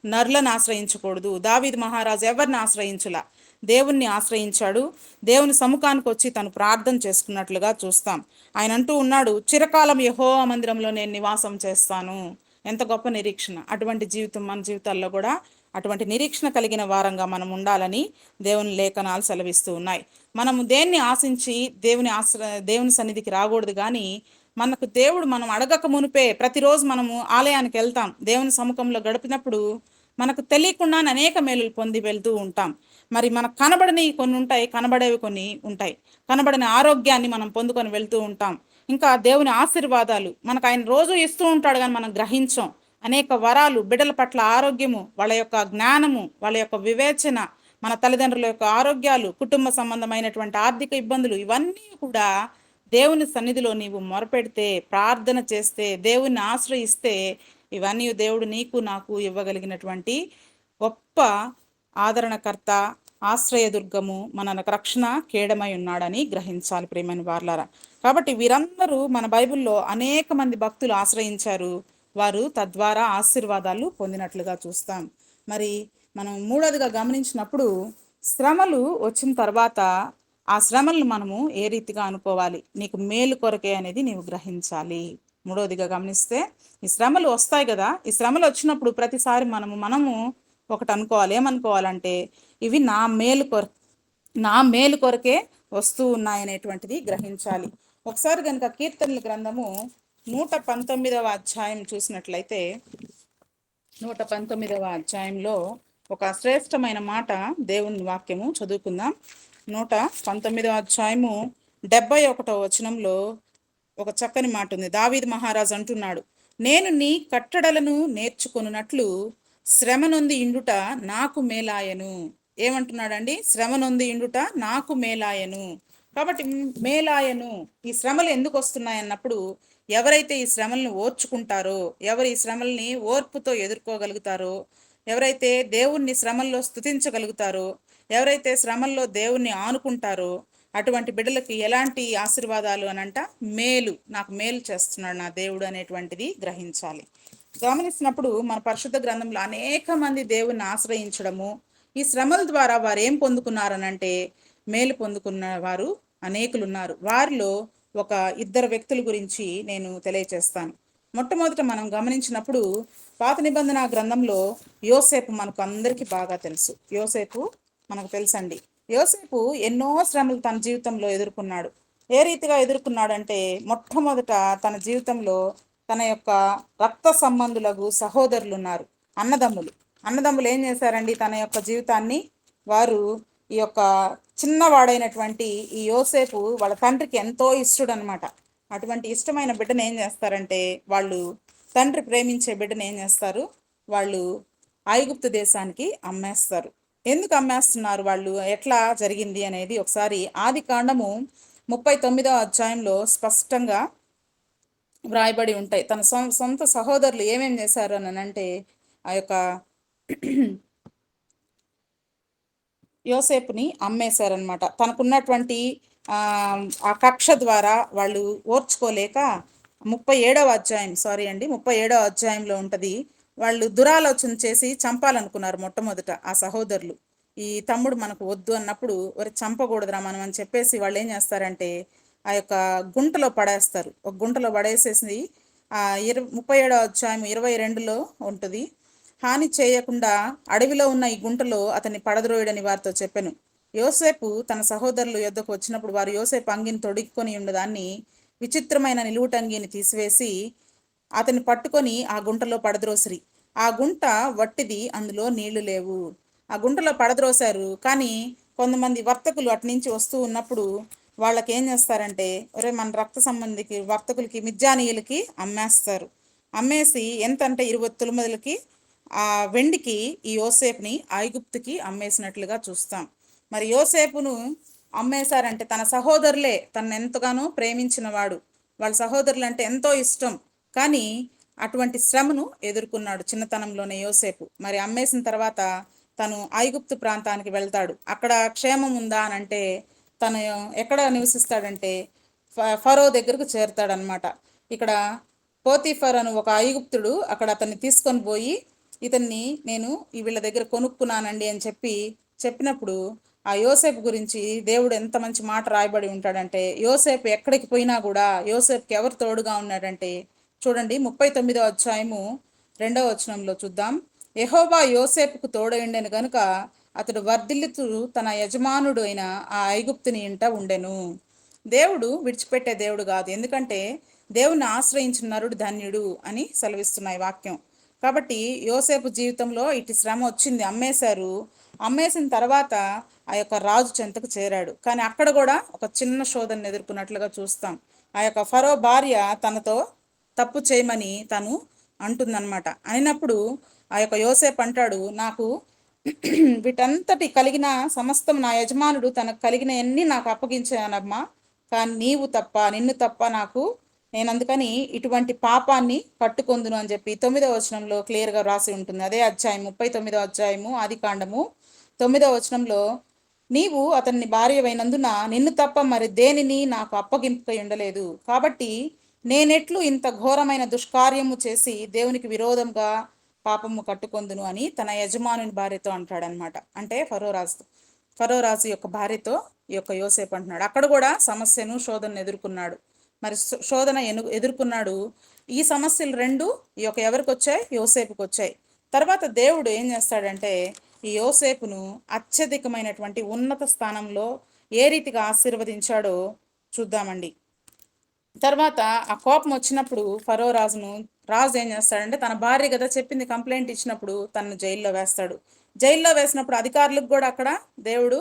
నరులను ఆశ్రయించకూడదు. దావీదు మహారాజు ఎవరిని ఆశ్రయించులా, దేవుణ్ణి ఆశ్రయించాడు. దేవుని సముఖానికి వచ్చి తను ప్రార్థన చేసుకున్నట్లుగా చూస్తాం. ఆయన అంటూ ఉన్నాడు, చిరకాలం యెహోవా మందిరంలో నేను నివాసం చేస్తాను. ఎంత గొప్ప నిరీక్షణ! అటువంటి జీవితం మన జీవితాల్లో కూడా అటువంటి నిరీక్షణ కలిగిన వారంగా మనం ఉండాలని దేవుని లేఖనాలు సెలవిస్తూ ఉన్నాయి. మనము దేన్ని ఆశించి దేవుని సన్నిధికి రాకూడదు, కానీ మనకు దేవుడు మనం అడగక మునిపే ప్రతిరోజు మనము ఆలయానికి వెళ్తాం. దేవుని సముఖంలో గడిపినప్పుడు మనకు తెలియకుండానే అనేక మేలులు పొంది వెళ్తూ ఉంటాం. మరి మనకు కనబడని కొన్ని ఉంటాయి, కనబడేవి కొన్ని ఉంటాయి. కనబడని ఆరోగ్యాన్ని మనం పొందుకొని వెళ్తూ ఉంటాం. ఇంకా దేవుని ఆశీర్వాదాలు మనకు ఆయన రోజు ఇస్తూ ఉంటాడు, కానీ మనం గ్రహించం. అనేక వరాలు, బిడ్డల పట్ల ఆరోగ్యము, వాళ్ళ యొక్క జ్ఞానము, వాళ్ళ యొక్క వివేచన, మన తల్లిదండ్రుల యొక్క ఆరోగ్యాలు, కుటుంబ సంబంధమైనటువంటి ఆర్థిక ఇబ్బందులు, ఇవన్నీ కూడా దేవుని సన్నిధిలో నీవు మొరపెడితే, ప్రార్థన చేస్తే, దేవుని ఆశ్రయిస్తే ఇవన్నీ దేవుడు నీకు నాకు ఇవ్వగలిగినటువంటి గొప్ప ఆదరణకర్త, ఆశ్రయదుర్గము, మన రక్షణ కేడమై ఉన్నాడని గ్రహించాలి ప్రియమైన వార్లారా. కాబట్టి వీరందరూ మన బైబిల్లో అనేక మంది భక్తులు ఆశ్రయించారు. వారు తద్వారా ఆశీర్వాదాలు పొందినట్లుగా చూస్తాం. మరి మనం మూడోదిగా గమనించినప్పుడు శ్రమలు వచ్చిన తర్వాత ఆ శ్రమలను మనము ఏ రీతిగా అనుకోవాలి, నీకు మేలు కొరకే అనేది నీవు గ్రహించాలి. మూడవదిగా గమనిస్తే, ఈ శ్రమలు వస్తాయి కదా, ఈ శ్రమలు వచ్చినప్పుడు ప్రతిసారి మనము ఒకటి అనుకోవాలి. ఏమనుకోవాలంటే, ఇవి నా మేలు కొరకే వస్తూ ఉన్నాయనేటువంటిది గ్రహించాలి. ఒకసారి కనుక కీర్తనల గ్రంథము 119వ అధ్యాయం చూసినట్లయితే, 119వ అధ్యాయంలో ఒక శ్రేష్టమైన మాట దేవుని వాక్యము చదువుకుందాం. 119వ అధ్యాయము 71వ వచనంలో ఒక చక్కని మాట ఉంది. దావీదు మహారాజు అంటున్నాడు, నేను నీ కట్టడలను నేర్చుకొనున్నట్లు శ్రమ నొంది ఇండుట నాకు మేలాయను. ఏమంటున్నాడండి? శ్రమ నొంది ఇండుట నాకు మేలాయను. కాబట్టి మేలాయను, ఈ శ్రమలు ఎందుకు వస్తున్నాయి అన్నప్పుడు, ఎవరైతే ఈ శ్రమలను ఓర్చుకుంటారో, ఎవరు ఈ శ్రమల్ని ఓర్పుతో ఎదుర్కోగలుగుతారో, ఎవరైతే దేవుణ్ణి శ్రమల్లో స్తుతించగలుగుతారో, ఎవరైతే శ్రమల్లో దేవుణ్ణి ఆనుకుంటారో, అటువంటి బిడ్డలకి ఎలాంటి ఆశీర్వాదాలు అనంట, మేలు, నాకు మేలు చేస్తున్నాడు నా దేవుడు అనేటువంటిది గ్రహించాలి. గమనిస్తున్నప్పుడు మన పరిశుద్ధ గ్రంథంలో అనేక మంది దేవుణ్ణి ఆశ్రయించడము, ఈ శ్రమల ద్వారా వారు ఏం పొందుకున్నారనంటే మేలు పొందుకున్న వారు అనేకులు ఉన్నారు. వారిలో ఒక ఇద్దరు వ్యక్తుల గురించి నేను తెలియచేస్తాను. మొట్టమొదట మనం గమనించినప్పుడు పాత నిబంధన గ్రంథంలో యోసేపు మనకు అందరికీ బాగా తెలుసు. యోసేపు మనకు తెలుసండి. యోసేపు ఎన్నో శ్రమలు తన జీవితంలో ఎదుర్కొన్నాడు. ఏ రీతిగా ఎదుర్కొన్నాడంటే, మొట్టమొదట తన జీవితంలో తన యొక్క రక్త సంబంధులకు సహోదరులు ఉన్నారు, అన్నదమ్ములు ఏం చేశారండి? తన యొక్క జీవితాన్ని వారు ఈ యొక్క చిన్నవాడైనటువంటి ఈ యోసేపు వాళ్ళ తండ్రికి ఎంతో ఇష్టడు అనమాట. అటువంటి ఇష్టమైన బిడ్డను ఏం చేస్తారంటే, వాళ్ళు తండ్రి ప్రేమించే బిడ్డను ఏం చేస్తారు, వాళ్ళు ఐగుప్తు దేశానికి అమ్మేస్తారు. ఎందుకు అమ్మేస్తున్నారు వాళ్ళు, ఎట్లా జరిగింది అనేది ఒకసారి ఆది కాండము 39వ అధ్యాయంలో స్పష్టంగా వ్రాయబడి ఉంటాయి. తన సొంత సహోదరులు ఏమేం చేశారు అని అంటే, ఆ యొక్క యోసేపుని అమ్మేశారనమాట. తనకున్నటువంటి ఆ కక్ష ద్వారా వాళ్ళు ఓర్చుకోలేక 37వ అధ్యాయంలో ఉంటుంది, వాళ్ళు దురాలోచన చేసి చంపాలనుకున్నారు మొట్టమొదట ఆ సహోదరులు. ఈ తమ్ముడు మనకు వద్దు అన్నప్పుడు, ఒరే చంపకూడదురా మనం అని చెప్పేసి వాళ్ళు ఏం చేస్తారంటే ఆ యొక్క గుంటలో పడేస్తారు. ఒక గుంటలో పడేసేసి 37వ అధ్యాయం 22లో ఉంటుంది, హాని చేయకుండా అడవిలో ఉన్న ఈ గుంటలో అతన్ని పడద్రోయుడని వారితో చెప్పెను. యోసేపు తన సహోదరులు యొద్దకు వచ్చినప్పుడు వారు యోసేపు అంగిని తొడుక్కొని ఉండదాన్ని, విచిత్రమైన నిలువుటంగిని తీసివేసి అతన్ని పట్టుకొని ఆ గుంటలో పడద్రోసిరి. ఆ గుంట వట్టిది, అందులో నీళ్లు లేవు. ఆ గుంటలో పడద్రోశారు. కానీ కొంతమంది వర్తకులు అటు నుంచి వస్తూ ఉన్నప్పుడు వాళ్ళకి ఏం చేస్తారంటే, ఒరే మన రక్త సంబంధికి వర్తకులకి మిద్యానీయులకి అమ్మేస్తారు. అమ్మేసి ఎంత అంటే 20 తులములకి ఆ వెండికి ఈ యోసేపుని ఐగుప్తుకి అమ్మేసినట్లుగా చూస్తాం. మరి యోసేపును అమ్మేశారంటే తన సహోదరులే తనను ఎంతగానో ప్రేమించిన వాడు, వాళ్ళ సహోదరులు అంటే ఎంతో ఇష్టం. కానీ అటువంటి శ్రమను ఎదుర్కొన్నాడు చిన్నతనంలోనే యోసేపు. మరి అమ్మేసిన తర్వాత తను ఐగుప్తు ప్రాంతానికి వెళ్తాడు. అక్కడ క్షేమం ఉందా అని అంటే, తను ఎక్కడ నివసిస్తాడంటే ఫరో దగ్గరకు చేరుతాడనమాట. ఇక్కడ పోతీఫర్ అని ఒక ఐగుప్తుడు అక్కడ అతన్ని తీసుకొని పోయి, ఇతన్ని నేను వీళ్ళ దగ్గర కొనుక్కున్నానండి అని చెప్పినప్పుడు ఆ యోసేపు గురించి దేవుడు ఎంత మంచి మాట రాయబడి ఉంటాడంటే, యోసేపు ఎక్కడికి పోయినా కూడా యోసేపుకి ఎవరు తోడుగా ఉన్నాడంటే, చూడండి 39వ అధ్యాయము 2వ వచనంలో చూద్దాం. యెహోవా యోసేపుకు తోడైండెను గనుక అతడు వర్ధిల్లుతూ తన యజమానుడు అయిన ఆ ఐగుప్తుని ఇంట ఉండెను. దేవుడు విడిచిపెట్టే దేవుడు కాదు. ఎందుకంటే దేవుని ఆశ్రయించిన నరుడు ధన్యుడు అని సెలవిస్తున్నాయి వాక్యం. కాబట్టి యోసేపు జీవితంలో ఇటు శ్రమ వచ్చింది, అమ్మేసిన తర్వాత ఆ యొక్క రాజు చెంతకు చేరాడు. కానీ అక్కడ కూడా ఒక చిన్న శోధనను ఎదుర్కొన్నట్లుగా చూస్తాం. ఆ యొక్క ఫరో భార్య తనతో తప్పు చేయమని తను అంటుందన్నమాట. అయినప్పుడు ఆ యొక్క యోసేపు అంటాడు, నాకు వీటంతటి కలిగిన సమస్తం నా యజమానుడు తనకు కలిగిన అన్ని నాకు అప్పగించానమ్మా, కానీ నిన్ను తప్ప నేను అందుకని ఇటువంటి పాపాన్ని కట్టుకొందును అని చెప్పి 9వ వచనంలో క్లియర్గా రాసి ఉంటుంది. అదే అధ్యాయం 39వ అధ్యాయము ఆది కాండము 9వ వచనంలో, నీవు అతన్ని భార్యవైనందున నిన్ను తప్ప మరి దేనిని నాకు అప్పగింపై ఉండలేదు, కాబట్టి నేనెట్లు ఇంత ఘోరమైన దుష్కార్యము చేసి దేవునికి విరోధంగా పాపము కట్టుకొందును అని తన యజమానుని భార్యతో అంటాడనమాట. అంటే ఫరో రాజు. ఫరో రాజు యొక్క భార్యతో ఈ యొక్క యోసేపు అంటున్నాడు. అక్కడ కూడా సమస్యను శోధనను ఎదుర్కొన్నాడు. మరి శోధన ఎదుర్కొన్నాడు. ఈ సమస్యలు రెండు ఈ యొక్క ఎవరికి వచ్చాయి? యోసేపుకి వచ్చాయి. తర్వాత దేవుడు ఏం చేస్తాడంటే ఈ యోసేపును అత్యధికమైనటువంటి ఉన్నత స్థానంలో ఏ రీతిగా ఆశీర్వదించాడో చూద్దామండి. తర్వాత ఆ కోపం వచ్చినప్పుడు ఫరో రాజు ఏం చేస్తాడంటే తన భార్య కదా చెప్పింది, కంప్లైంట్ ఇచ్చినప్పుడు తనను జైల్లో వేస్తాడు. జైల్లో వేసినప్పుడు అధికారులకు కూడా అక్కడ దేవుడు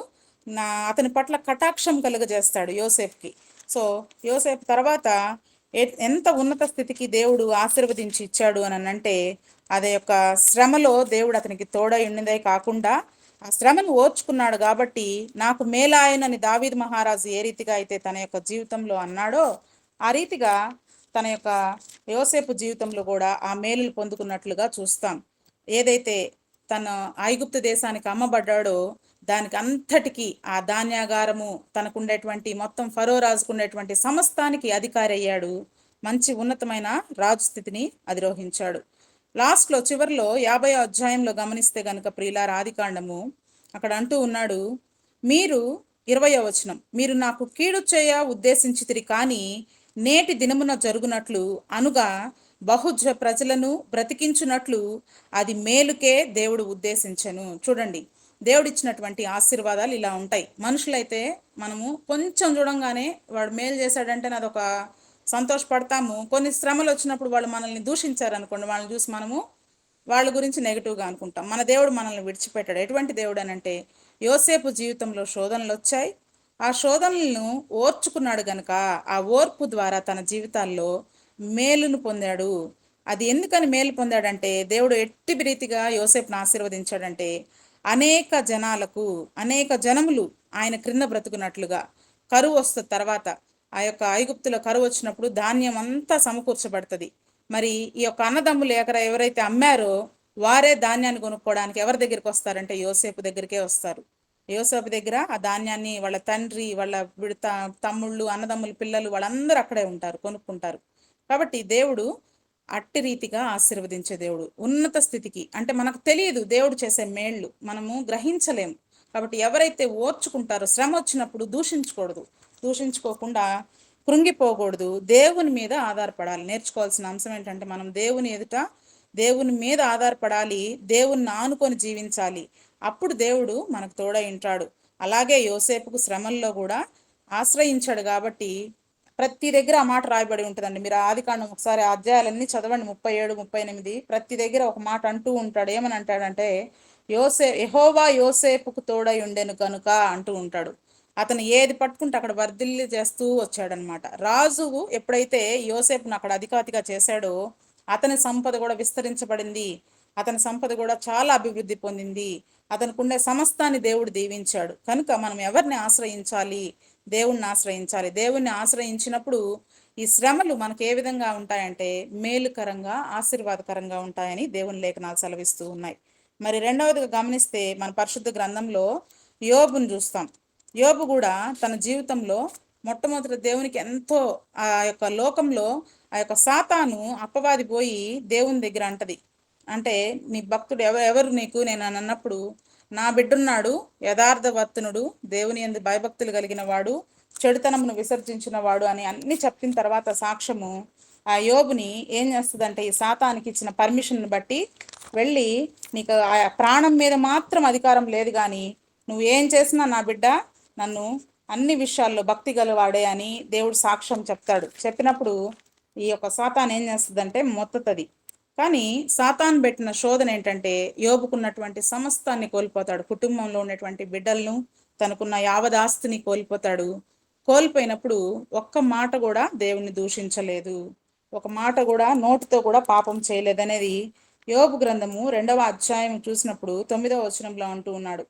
అతని పట్ల కటాక్షం కలుగజేస్తాడు యోసేపుకి. సో యోసేపు తర్వాత ఎంత ఉన్నత స్థితికి దేవుడు ఆశీర్వదించి ఇచ్చాడు అని అంటే అదే యొక్క శ్రమలో దేవుడు అతనికి తోడై ఉన్నదే కాకుండా ఆ శ్రమను ఓర్చుకున్నాడు. కాబట్టి నాకు మేలాయనని దావీదు మహారాజు ఏ రీతిగా అయితే తన యొక్క జీవితంలో అన్నాడో ఆ రీతిగా తన యొక్క యోసేపు జీవితంలో కూడా ఆ మేలులు పొందుకున్నట్లుగా చూస్తాం. ఏదైతే తన ఐగుప్తు దేశానికి అమ్మబడ్డాడో దానికి అంతటికీ ఆ ధాన్యాగారము తనకుండేటువంటి మొత్తం ఫరో రాజుకుండేటువంటి సమస్తానికి అధికారి అయ్యాడు. మంచి ఉన్నతమైన రాజు స్థితిని అధిరోహించాడు. లాస్ట్లో చివరిలో 50వ అధ్యాయంలో గమనిస్తే గనుక ప్రియులారా, ఆదికాండము అక్కడ అంటూ ఉన్నాడు, మీరు 20వ వచనం, మీరు నాకు కీడు చేయ ఉద్దేశించితిరి కానీ నేటి దినమున జరుగునట్లు అనుగా బహుజ ప్రజలను బ్రతికించున్నట్లు అది మేలుకే దేవుడు ఉద్దేశించను. చూడండి, దేవుడిచ్చినటువంటి ఆశీర్వాదాలు ఇలా ఉంటాయి. మనుషులైతే మనము కొంచెం చూడంగానే వాడు మేలు చేశాడంటే అదొక సంతోషపడతాము. కొన్ని శ్రమలు వచ్చినప్పుడు వాళ్ళు మనల్ని దూషించారనుకోండి, వాళ్ళని చూసి మనము వాళ్ళ గురించి నెగిటివ్గా అనుకుంటాం. మన దేవుడు మనల్ని విడిచిపెట్టాడు. ఎటువంటి దేవుడు అని అంటే యోసేపు జీవితంలో శోధనలు వచ్చాయి. ఆ శోధనలను ఓర్చుకున్నాడు గనక ఆ ఓర్పు ద్వారా తన జీవితాల్లో మేలును పొందాడు. అది ఎందుకని మేలు పొందాడంటే దేవుడు ఎట్టి రీతిగా యోసేపును ఆశీర్వదించాడంటే అనేక జనాలకు అనేక జనములు ఆయన క్రింద బ్రతుకున్నట్లుగా. కరువు వస్తుంది తర్వాత, ఆ యొక్క ఐగుప్తులో కరువు వచ్చినప్పుడు ధాన్యం అంతా సమకూర్చబడుతుంది. మరి ఈ యొక్క అన్నదమ్ములు ఎవరైతే అమ్మారో వారే ధాన్యాన్ని కొనుక్కోవడానికి ఎవరి దగ్గరికి వస్తారంటే యోసేపు దగ్గరికే వస్తారు. యోసేపు దగ్గర ఆ ధాన్యాన్ని వాళ్ళ తండ్రి, వాళ్ళ తమ్ముళ్ళు, అన్నదమ్ములు, పిల్లలు వాళ్ళందరూ అక్కడే ఉంటారు, కొనుక్కుంటారు. కాబట్టి దేవుడు అట్టి రీతిగా ఆశీర్వదించే దేవుడు. ఉన్నత స్థితికి అంటే మనకు తెలియదు దేవుడు చేసే మేళ్ళు, మనము గ్రహించలేము. కాబట్టి ఎవరైతే ఓర్చుకుంటారో శ్రమ వచ్చినప్పుడు దూషించుకోకుండా కృంగిపోకూడదు, దేవుని మీద ఆధారపడాలి. నేర్చుకోవాల్సిన అంశం ఏంటంటే మనం దేవుని మీద ఆధారపడాలి, దేవుణ్ణి ఆనుకొని జీవించాలి. అప్పుడు దేవుడు మనకు తోడై ఉంటాడు. అలాగే యోసేపుకు శ్రమల్లో కూడా ఆశ్రయించాడు. కాబట్టి ప్రతి దగ్గర ఆ మాట రాయబడి ఉంటుందండి. మీరు ఆదికాండం ఒకసారి అధ్యాయాలన్నీ చదవండి, 37, 38, ప్రతి దగ్గర ఒక మాట అంటూ ఉంటాడు. ఏమని అంటాడంటే యెహోవా యోసేపుకు తోడై ఉండెను కనుక అంటూ ఉంటాడు. అతను ఏది పట్టుకుంటే అక్కడ వర్ధిల్లి చేస్తూ వచ్చాడనమాట. రాజు ఎప్పుడైతే యోసేపును అక్కడ అధికారిగా చేశాడో అతని సంపద కూడా విస్తరించబడింది. అతని సంపద కూడా చాలా అభివృద్ధి పొందింది. అతనికి ఉండే సమస్తాన్ని దేవుడు దీవించాడు. కనుక మనం ఎవరిని ఆశ్రయించాలి? దేవుణ్ణి ఆశ్రయించాలి. దేవుణ్ణి ఆశ్రయించినప్పుడు ఈ శ్రమలు మనకు ఏ విధంగా ఉంటాయంటే మేలుకరంగా, ఆశీర్వాదకరంగా ఉంటాయని దేవుని లేఖనాలు సెలవిస్తూ ఉన్నాయి. మరి రెండవదిగా గమనిస్తే మన పరిశుద్ధ గ్రంథంలో యోబును చూస్తాం. యోబు కూడా తన జీవితంలో మొట్టమొదటి దేవునికి ఎంతో ఆ యొక్క లోకంలో ఆ యొక్క సాతాను అపవాది పోయి దేవుని దగ్గర అంటది, అంటే నీ భక్తుడు ఎవరు నీకు నేను అని అన్నప్పుడు నా బిడ్డున్నాడు యథార్థవర్తనుడు, దేవుని యందు భయభక్తులు కలిగిన వాడు, చెడుతనమును విసర్జించిన వాడు అని అన్ని చెప్పిన తర్వాత సాక్ష్యము ఆ యోబుని ఏం చేస్తుందంటే ఈ సాతానికి ఇచ్చిన పర్మిషన్ బట్టి వెళ్ళి నీకు ఆ ప్రాణం మీద మాత్రం అధికారం లేదు కానీ నువ్వు ఏం చేసినా నా బిడ్డ నన్ను అన్ని విషయాల్లో భక్తి గలవాడే అని దేవుడు సాక్ష్యం చెప్తాడు. చెప్పినప్పుడు ఈ యొక్క సాతాన్ ఏం చేస్తుందంటే మొత్తుతుంది. కానీ సాతాన్ పెట్టిన శోధన ఏంటంటే యోబుకున్నటువంటి సమస్తాన్ని కోల్పోతాడు. కుటుంబంలో ఉన్నటువంటి బిడ్డలను, తనకున్న యావదాస్తిని కోల్పోతాడు. కోల్పోయినప్పుడు ఒక్క మాట కూడా దేవుణ్ణి దూషించలేదు, ఒక మాట కూడా నోటితో కూడా పాపం చేయలేదనేది యోబు గ్రంథము 2వ అధ్యాయం చూసినప్పుడు 9వ వచనంలో అంటూ ఉన్నాడు.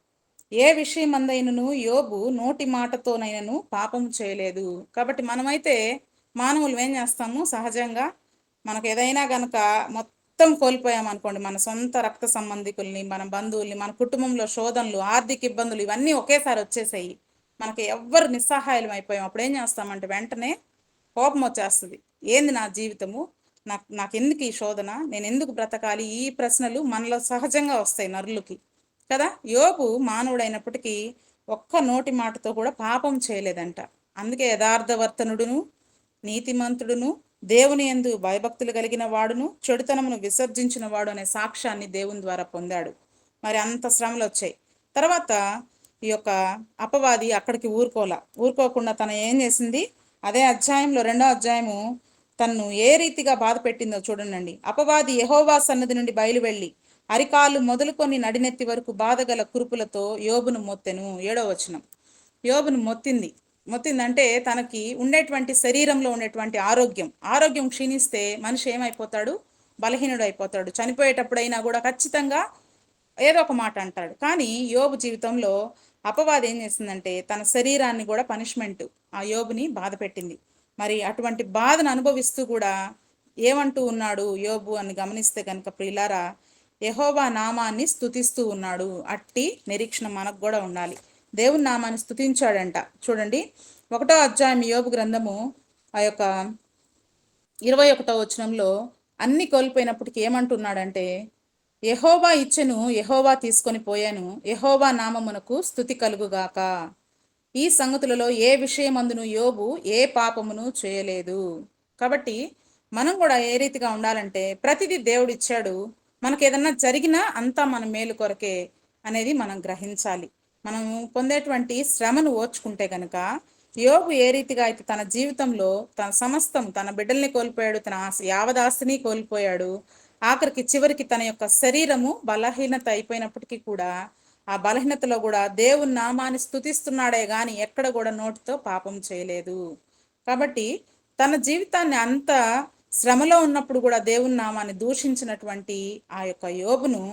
ఏ విషయం అందైనను యోబు నోటి మాటతోనైనను పాపం చేయలేదు. కాబట్టి మనమైతే మానవులు ఏం చేస్తాము, సహజంగా మనకు ఏదైనా కనుక మొత్తం కోల్పోయామనుకోండి, మన సొంత రక్త సంబంధికుల్ని, మన బంధువుల్ని, మన కుటుంబంలో శోధనలు, ఆర్థిక ఇబ్బందులు ఇవన్నీ ఒకేసారి వచ్చేసాయి, మనకి ఎవ్వరు నిస్సహాయాలం అయిపోయాం. అప్పుడు ఏం చేస్తామంటే వెంటనే కోపం వచ్చేస్తుంది. ఏంది నా జీవితము, నాకెందుకు ఈ శోధన, నేను ఎందుకు బ్రతకాలి, ఈ ప్రశ్నలు మనలో సహజంగా వస్తాయి నరులకి కదా. యోబు మానవుడైనప్పటికీ ఒక్క నోటి మాటతో కూడా పాపం చేయలేదంట. అందుకే యథార్థవర్తనుడును, నీతిమంతుడును, దేవుని యందు భయభక్తులు కలిగిన వాడును, చెడుతనమును విసర్జించిన వాడు అనే సాక్ష్యాన్ని దేవుని ద్వారా పొందాడు. మరి అంత శ్రమలు వచ్చాయి. తర్వాత ఈ యొక్క అపవాది అక్కడికి ఊరుకోకుండా తను ఏం చేసింది, అదే అధ్యాయంలో 2వ అధ్యాయము తన్ను ఏ రీతిగా బాధ పెట్టిందో చూడండి. అపవాది యెహోవా సన్నిధి నుండి బయలువెళ్ళి అరికాలు మొదలుకొని నడినెత్తి వరకు బాధగల కురుపులతో యోబును మొత్తెను. 7వ వచనం. యోబును మొత్తిందంటే తనకి ఉండేటువంటి శరీరంలో ఉండేటువంటి ఆరోగ్యం క్షీణిస్తే మనిషి ఏమైపోతాడు, బలహీనుడు అయిపోతాడు. చనిపోయేటప్పుడైనా కూడా ఖచ్చితంగా ఏదో ఒక మాట అంటాడు. కానీ యోబు జీవితంలో అపవాది ఏం చేసిందంటే తన శరీరాన్ని కూడా పనిష్మెంట్ ఆ యోబుని బాధ పెట్టింది. మరి అటువంటి బాధను అనుభవిస్తూ కూడా ఏమంటూ ఉన్నాడు యోబు అని గమనిస్తే కనుక ప్రియులారా, యెహోవా నామాన్ని స్తుతిస్తూ ఉన్నాడు. అట్టి నిరీక్షణ మనకు కూడా ఉండాలి. దేవుని నామాన్ని స్తుతించాడంట. చూడండి 1వ అధ్యాయం యోబు గ్రంథము ఆ యొక్క 21వ వచనంలో అన్ని కోల్పోయినప్పటికీ ఏమంటున్నాడంటే, యెహోవా ఇచ్చెను, యెహోవా తీసుకొని పోయాను, యెహోవా నామమునకు స్తుతి కలుగుగాక. ఈ సంగతులలో ఏ విషయమందును యోబు ఏ పాపమును చేయలేదు. కాబట్టి మనం కూడా ఏ రీతిగా ఉండాలంటే ప్రతిదీ దేవుడు ఇచ్చాడు, మనకు ఏదన్నా జరిగినా అంతా మన మేలు కొరకే అనేది మనం గ్రహించాలి. మనం పొందేటువంటి శ్రమను ఓర్చుకుంటే కనుక యోబు ఏ రీతిగా అయితే తన జీవితంలో తన సమస్తం, తన బిడ్డల్ని కోల్పోయాడు, తన యావదాస్తిని కోల్పోయాడు, ఆఖరికి చివరికి తన యొక్క శరీరము బలహీనత అయిపోయినప్పటికీ కూడా ఆ బలహీనతలో కూడా దేవుని నామాన్ని స్తుతిస్తున్నాడే గాని ఎక్కడ కూడా నోటితో పాపం చేయలేదు. కాబట్టి తన జీవితాన్ని అంత శ్రమలో ఉన్నప్పుడు కూడా దేవుని నామాన్ని దూషించినటువంటి ఆ యొక్క యోబును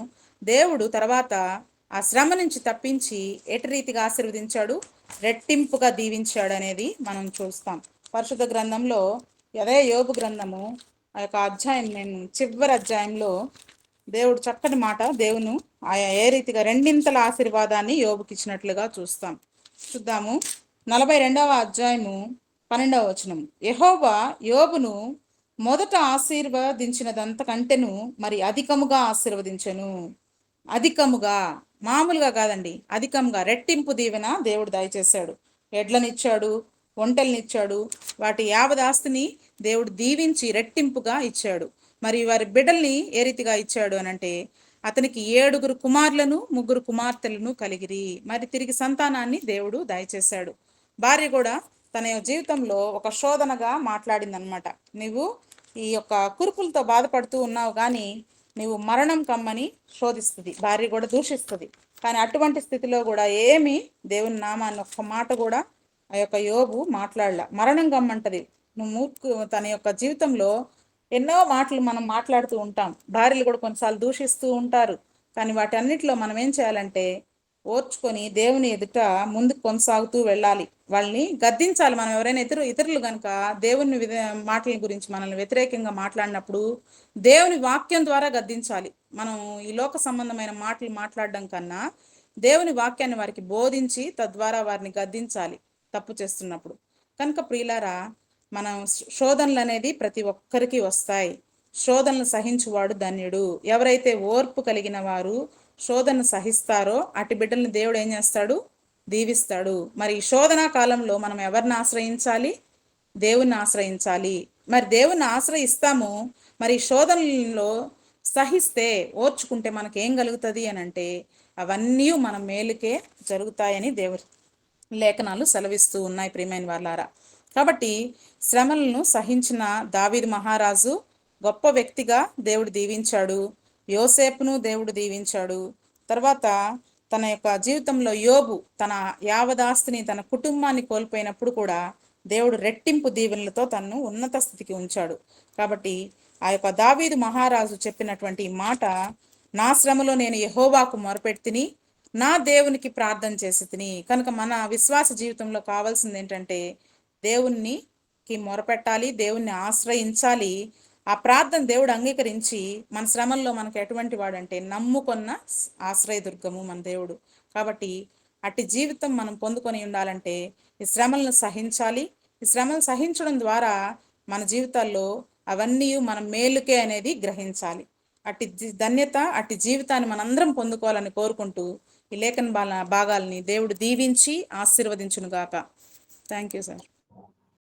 దేవుడు తర్వాత ఆ శ్రమ నుంచి తప్పించి ఎటు రీతిగా ఆశీర్వదించాడు, రెట్టింపుగా దీవించాడు అనేది మనం చూస్తాం. పరిశుద్ధ గ్రంథంలో అదే యోబు గ్రంథము ఆ యొక్క అధ్యాయం, నేను చివరి అధ్యాయంలో దేవుడు చక్కటి మాట దేవును ఆయా ఏ రీతిగా రెండింతల ఆశీర్వాదాన్ని యోబుకి ఇచ్చినట్లుగా చూద్దాము. 42వ అధ్యాయము 12వ వచనం. యెహోవా యోబును మొదట ఆశీర్వదించినదంతకంటేను మరి అధికముగా ఆశీర్వదించెను. అధికముగా, మామూలుగా కాదండి, అధికంగా రెట్టింపు దీవెన దేవుడు దయచేశాడు. ఎడ్లనిచ్చాడు, ఒంటెలనిచ్చాడు, వాటి యావదాస్తిని దేవుడు దీవించి రెట్టింపుగా ఇచ్చాడు. మరి వారి బిడ్డల్ని ఏ రీతిగా ఇచ్చాడు అనంటే అతనికి 7 కుమారులను 3 కుమార్తెలను కలిగిరి. మరి తిరిగి సంతానాన్ని దేవుడు దయచేశాడు. భార్య కూడా తన జీవితంలో ఒక శోధనగా మాట్లాడిందనమాట. నువ్వు ఈ యొక్క కురుపులతో బాధపడుతూ ఉన్నావు కానీ నువ్వు మరణం కమ్మని శోధిస్తుంది, భార్య కూడా దూషిస్తుంది. కానీ అటువంటి స్థితిలో కూడా ఏమి దేవుని నామాన్ని ఒక్క మాట కూడా ఆ యొక్క యోబు మాట్లాడలా. మరణం కమ్మంటది. తన యొక్క జీవితంలో ఎన్నో మాటలు మనం మాట్లాడుతూ ఉంటాం. భార్యలు కూడా కొన్నిసార్లు దూషిస్తూ ఉంటారు. కానీ వాటి అన్నిటిలో మనం ఏం చేయాలంటే ఓర్చుకొని దేవుని ఎదుట ముందుకు కొనసాగుతూ వెళ్ళాలి. వాళ్ళని గద్దించాలి. మనం ఎవరైనా ఇతరులు కనుక దేవుని మాటల గురించి మనల్ని వ్యతిరేకంగా మాట్లాడినప్పుడు దేవుని వాక్యం ద్వారా గద్దించాలి. మనం ఈ లోక సంబంధమైన మాటలు మాట్లాడడం కన్నా దేవుని వాక్యాన్ని వారికి బోధించి తద్వారా వారిని గద్దించాలి తప్పు చేస్తున్నప్పుడు. కనుక ప్రియులారా, మనం శోధనలు అనేది ప్రతి ఒక్కరికి వస్తాయి. శోధనలు సహించువాడు ధన్యుడు. ఎవరైతే ఓర్పు కలిగిన వారు శోధనను సహిస్తారో అటు బిడ్డలను దేవుడు ఏం చేస్తాడు, దీవిస్తాడు. మరి ఈ శోధనా కాలంలో మనం ఎవరిని ఆశ్రయించాలి, దేవుణ్ణి ఆశ్రయించాలి. మరి దేవుణ్ణి ఆశ్రయిస్తాము, మరి శోధనలో సహిస్తే, ఓర్చుకుంటే మనకి ఏం కలుగుతుంది అని అంటే అవన్నీ మన మేలుకే జరుగుతాయని దేవుడు లేఖనాలు సెలవిస్తూ ఉన్నాయి ప్రియమైన వాళ్ళారా. కాబట్టి శ్రమలను సహించిన దావీదు మహారాజు గొప్ప వ్యక్తిగా దేవుడు దీవించాడు. యోసేపును దేవుడు దీవించాడు. తర్వాత తన యొక్క జీవితంలో యోబు తన యావదాస్తిని, తన కుటుంబాన్ని కోల్పోయినప్పుడు కూడా దేవుడు రెట్టింపు దీవెనలతో తనను ఉన్నత స్థితికి ఉంచాడు. కాబట్టి ఆ యొక్క దావీదు మహారాజు చెప్పినటువంటి మాట, నా శ్రమలో నేను యెహోవాకు మొరపెట్టిని, నా దేవునికి ప్రార్థన చేసి తిని. కనుక మన విశ్వాస జీవితంలో కావాల్సింది ఏంటంటే దేవునికి మొరపెట్టాలి, దేవుణ్ణి ఆశ్రయించాలి. ఆ ప్రార్థన దేవుడు అంగీకరించి మన శ్రమల్లో మనకు ఎటువంటి వాడంటే నమ్ముకొన్న ఆశ్రయదుర్గము మన దేవుడు. కాబట్టి అట్టి జీవితం మనం పొందుకొని ఉండాలంటే ఈ శ్రమలను సహించాలి. ఈ శ్రమను సహించడం ద్వారా మన జీవితాల్లో అవన్నీ మన మేలుకే అనేది గ్రహించాలి. అట్టి ధన్యత, అట్టి జీవితాన్ని మనందరం పొందుకోవాలని కోరుకుంటూ ఈ లేఖన భాగాల్ని దేవుడు దీవించి ఆశీర్వదించునుగాక. Thank you sir.